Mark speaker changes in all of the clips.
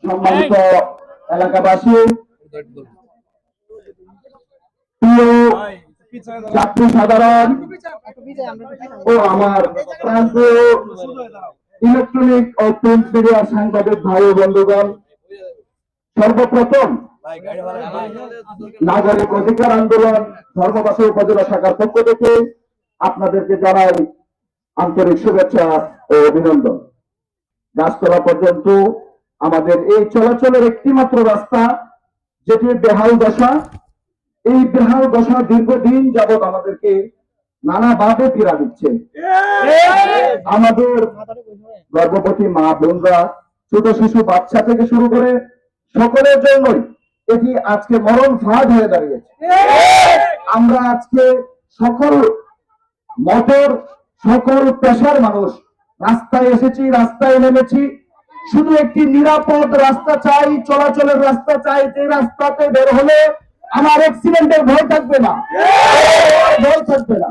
Speaker 1: সম্মানিত এলাকাবাসী, প্রিয় ছাত্র সাধারণ ও আমার প্রান্তীয় ইলেকট্রনিক ও প্রিন্ট মিডিয়া সাংবাদিক ভাই ও বন্ধুগণ, সর্বপ্রথম নাগরিক অধিকার আন্দোলন ধর্মবাসী উপজেলা শাখার পক্ষ থেকে আপনাদেরকে জানাই আন্তরিক শুভেচ্ছা ও অভিনন্দন। গাছতলা পর্যন্ত আমাদের এই চলাচলের একটি মাত্র রাস্তা, যেটি বেহাল দশা। এই বেহাল দশা দীর্ঘদিন যাবৎ আমাদেরকে নানাভাবে পীড়া দিচ্ছে। আমাদের গর্ভবতী মা বোনরা, ছোট শিশু বাচ্চা থেকে শুরু করে সকলের জন্যই এটি আজকে মরণ ফাঁদ হয়ে দাঁড়িয়েছে। আমরা আজকে সকল মতের, সকল পেশার মানুষ রাস্তায় এসেছি, রাস্তায় নেমেছি। শুধু একটি নিরাপদ রাস্তা চাই, চলাচলের রাস্তা চাই, যে রাস্তাতে বের হলে আমার অ্যাক্সিডেন্টের ভয় থাকবে না, ভয় থাকবে না।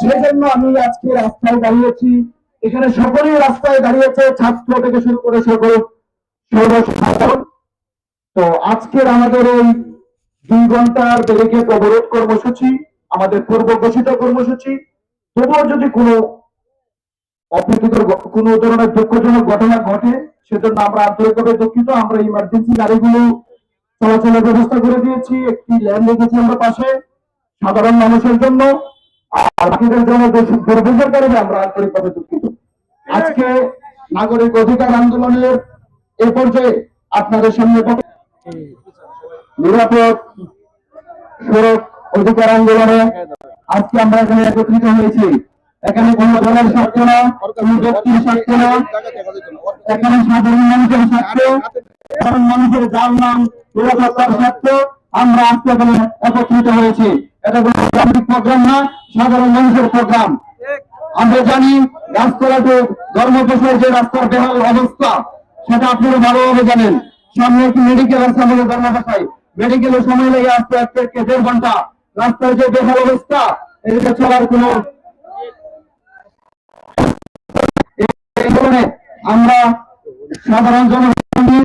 Speaker 1: সেজন্য আমি আজকে রাস্তায় দাঁড়িয়েছি। এখানে সকলেই রাস্তায় দাঁড়িয়েছে, ছাত্র থেকে শুরু করে সকল সর্বসাধারণ। তো আজকের আমাদের এই 2 ঘন্টার ব্যারিকেড অবরোধ কর্মসূচি আমাদের পূর্ব ঘোষিত কর্মসূচি। তবুও যদি কোনো অপ্রীতিকর কোনো ধরনের দুঃখজনক ঘটনা ঘটে, সেজন্য আমরা আন্তরিকভাবে দুঃখিত। আমরা ইমার্জেন্সি গাড়িগুলো চলাচলের ব্যবস্থা করে দিয়েছি, একটি ল্যান রেখেছি আমরা পাশে সাধারণ মানুষের জন্য। আর বাকিদের জন্য দুর্ভোগের কারণে আমরা আন্তরিকভাবে দুঃখিত। আজকে নাগরিক অধিকার আন্দোলনের এ পর্যায়ে আপনাদের সামনে নিরাপদ সড়ক অধিকার আন্দোলনে আজকে আমরা এখানে একত্রিত হয়েছি। এখানে কোন দলের স্বার্থ না, কোন ব্যক্তির স্বার্থ না, এখানে সাধারণ মানুষের স্বার্থ, সাধারণ মানুষের যার নাম নিরাপত্তার স্বার্থ আমরা আজকে এখানে একত্রিত হয়েছি। এটা কোনো রাজনৈতিক প্রোগ্রাম না, সাধারণ মানুষের প্রোগ্রাম। আমরা জানি রাস্তাঘাটে ধর্মপ্রসার যে রাস্তার বেহাল অবস্থা, সেটা আপনারা ভালোভাবে জানেন। সামনে একটি মেডিকেল আছে আমাদের ধর্মপ্রসায়, মেডিকেলের সময় লেগে আসতে 1 থেকে 1.5 ঘন্টা। রাস্তার যে বেহাল অবস্থা, এদিকে চলার কোনো আমরা সাধারণ জনগণের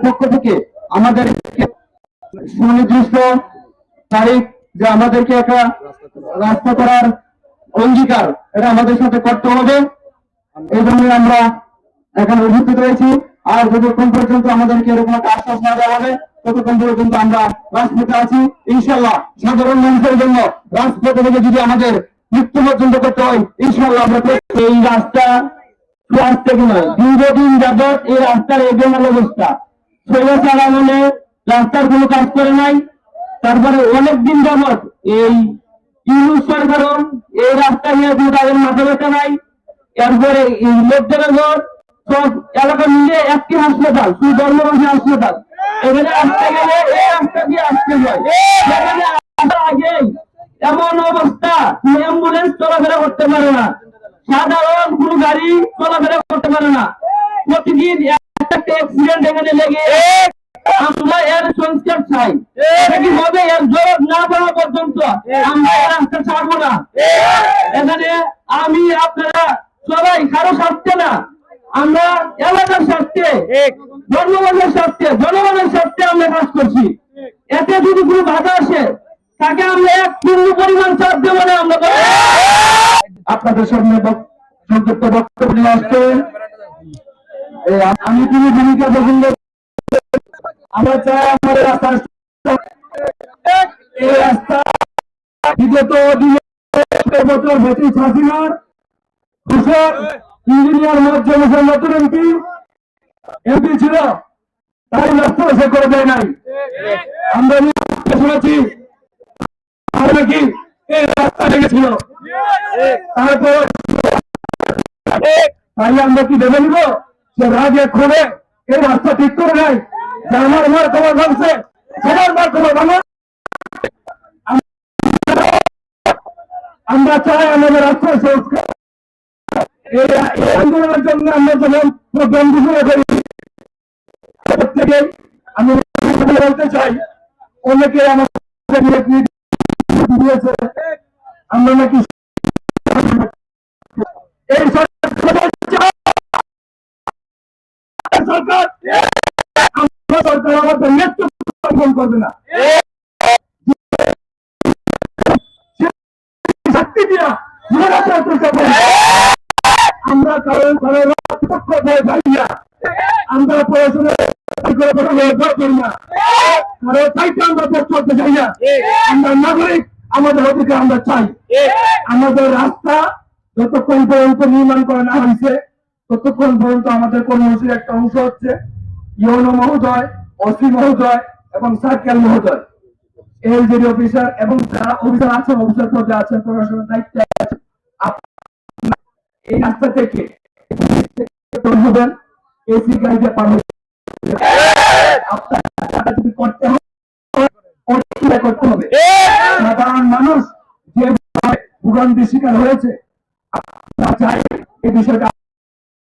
Speaker 1: পক্ষ থেকে আমাদের সুনির্দিষ্ট তারিখ যে আমাদেরকে একটা রাস্তা করার অঙ্গীকার, এটা আমাদের সাথে করতে হবে। এই জন্য আমরা এখানে উপস্থিত রয়েছি। আর যতক্ষণ পর্যন্ত আমাদেরকে এরকম একটা আশ্বাস না দেওয়া হবে, ততক্ষণ পর্যন্ত আমরা রাজপথে আছি। ইনশাল্লাহ সাধারণ মানুষের জন্য রাজপথে থেকে যদি আমাদের মৃত্যু পর্যন্ত করতে হয়, ইনশাল্লাহ আমরা এই রাস্তা থেকে নয়, দীর্ঘদিন যাবৎ এই রাস্তার এই বেহাল অবস্থা। স্বৈরাচার আমলে রাস্তার কোনো কাজ করে নাই। তারপরে অনেকদিন যাবৎ এই ইউনুস সরকারও এই রাস্তা নিয়ে কোনো তাদের মাথা ব্যথা নাই। এরপরে এই লোকজনগর সব এলাকা মিলে একটি হাসপাতাল, শুধু ধর্মবাসী হাসপাতাল। এখানে আসতে গেলে এই রাস্তা দিয়ে আসতে হয়। সেখানে আসার আগেই এমন অবস্থা, অ্যাম্বুলেন্স চলাফেরা করতে পারে না, সাধারণ কোনো গাড়ি চলাফেরা করতে পারে না। প্রতিদিন একটা অ্যাক্সিডেন্ট এখানে লেগে। আমরা এর সংস্কার চাই। এটা কি হবে? এর জবাব না পাওয়া পর্যন্ত আমরা এই রাস্তা ছাড়বো না। এখানে আমি আপনারা সবাই কারো স্বার্থে না, আমরা এলাকার স্বার্থে, ধর্মবাদের স্বার্থে, জনগণের স্বার্থে আমরা কাজ করছি। এতে যদি কোনো বাধা আসে, তাকে আমরা এক পূর্ণ পরিমাণ চাপ দেবো না। আমরা আপনাদের সামনে সংক্ষিপ্ত বক্তব্য নিয়ে আসতে আমি তিনি ভূমিকা পছন্দ। আমরা চাই আমাদের রাস্তা, এই রাস্তা বিগত বছর ব্রিটিশ হাসিনার কৃষক ইঞ্জিনিয়ার নতুন এমপি ছিল, তাই রাস্তা সে করে দেয় নাই। আমরা শুনেছি নাকি এই রাস্তা লেগেছিল, তারপর তাই আমরা কি ভেবে নিব যে রাগে খুলে এই রাস্তা ঠিক করে নেয়, যে আমার মার খবর ভাঙছে, সবার মার খবর ভাঙা। আমরা চাই আমাদের রাস্তা সংস্কার। এই আন্দোলনের জন্য আমরা যখন প্রোগ্রাম ঘোষণা করি, থেকে আমি বলতে চাই, অনেকে আমাদের দিয়েছে আমরা নাকি এই সরকার সরকার আমাদের নেতৃত্ব করবে না, শক্তি দিয়া আমরা কারণ আমরা পড়াশোনা করি না, কারো চাইতে আমরা ভোট করতে চাই না। আমরা নাগরিক, আমাদের অধিকার আমরা চাই। আমাদের রাস্তা যতক্ষণ পর্যন্ত নির্মাণ করা না হয়েছে ততক্ষণ পর্যন্ত আমাদের কর্মসূচির একটা অংশ হচ্ছে ইউনো মহোদয়, ওসি মহোদয় এবং সার্কেল মহোদয়, এলজিডি অফিসার এবং যারা অফিসার আছেন, অফিসার পদে আছেন, প্রশাসনের দায়িত্বে আছেন, এই রাস্তা থেকে হবেন এসি গাড়িতে পারবেন আপনার যদি করতে হবে। সাধারণ মানুষ যে ভোগান্তির শিকার হয়েছে, আপনারা চাই এই বিষয়টা